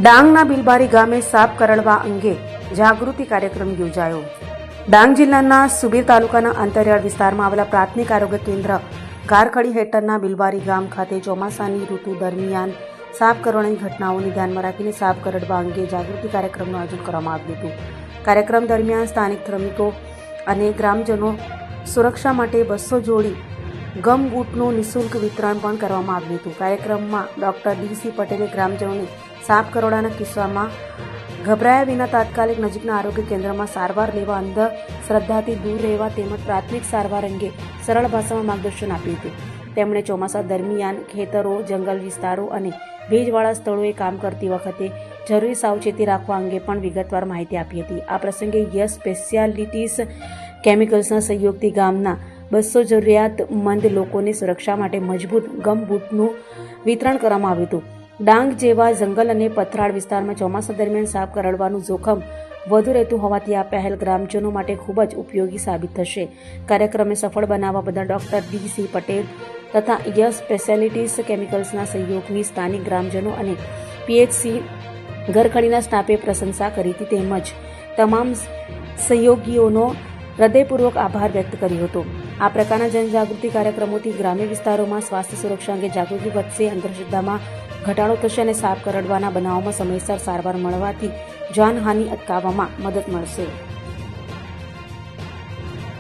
ડાંગના બિલબારી ગામે સાપ કરડવા અંગે જાગૃતિ કાર્યક્રમ યોજાયો. ડાંગ જિલ્લાના સુબીર તાલુકાના અંતરિયાળ વિસ્તારમાં આવેલા પ્રાથમિક આરોગ્ય કેન્દ્ર ગારખડી હેઠળના બિલબારી ગામ ખાતે ચોમાસાની ઋતુ દરમિયાન સાપ કરડવાની ઘટનાઓને ધ્યાનમાં રાખીને સાપ કરડવા અંગે જાગૃતિ કાર્યક્રમનું આયોજન કરવામાં આવ્યું હતું. કાર્યક્રમ દરમિયાન સ્થાનિક શ્રમિકો અને ગ્રામજનો સુરક્ષા માટે 200 જોડી ગમ બૂટનું નિઃશુલ્ક વિતરણ પણ કરવામાં આવ્યું હતું. કાર્યક્રમમાં ડોક્ટર ડી.સી. પટેલે ગ્રામજનોને સાપ કરડવાના કિસ્સામાં ગભરાયા વિના તાત્કાલિક નજીકના આરોગ્ય કેન્દ્રમાં સારવાર લેવા, અંધશ્રદ્ધાથી દૂર રહેવા તેમજ પ્રાથમિક સારવાર અંગે સરળ ભાષામાં માર્ગદર્શન આપ્યું હતું. તેમણે ચોમાસા દરમિયાન ખેતરો, જંગલ વિસ્તારો અને ભેજવાળા સ્થળોએ કામ કરતી વખતે જરૂરી સાવચેતી રાખવા અંગે પણ વિગતવાર માહિતી આપી હતી. આ પ્રસંગે યસ સ્પેશિયાલિટીઝ કેમિકલ્સના સહયોગથી ગામના 200 જરૂરિયાતમંદ લોકોને સુરક્ષા માટે મજબૂત ગમ બૂટનું વિતરણ કરવામાં આવ્યું હતું. ડાંગ જેવા જંગલ અને પથરાળ વિસ્તારમાં ચોમાસા દરમિયાન સાપ કરડવાનું જોખમ વધુ રહેતું હોવાથી આ પહેલ ગ્રામજનો માટે ખૂબ જ ઉપયોગી સાબિત થશે. કાર્યક્રમને સફળ બનાવવા બદલ ડોક્ટર ડી.સી. પટેલ તથા યસ સ્પેશિયાલિટીઝ કેમિકલ્સના સહયોગની સ્થાનિક ગ્રામજનો અને પીએચસી ગરખડીના સ્ટાફે પ્રશંસા કરી હતી. તેમજ તમામ સહયોગીઓનો હૃદયપૂર્વક આભાર વ્યક્ત કર્યો હતો. આ પ્રકારના જનજાગૃતિ કાર્યક્રમોથી ગ્રામ્ય વિસ્તારોમાં સ્વાસ્થ્ય સુરક્ષા અંગે જાગૃતિ વધશે, અંધશ્રદ્ધામાં ઘટાડો થશે અને સાપ કરડવાના બનાવોમાં સમયસર સારવાર મળવાથી જાનહાનિ અટકાવવામાં મદદ મળશે.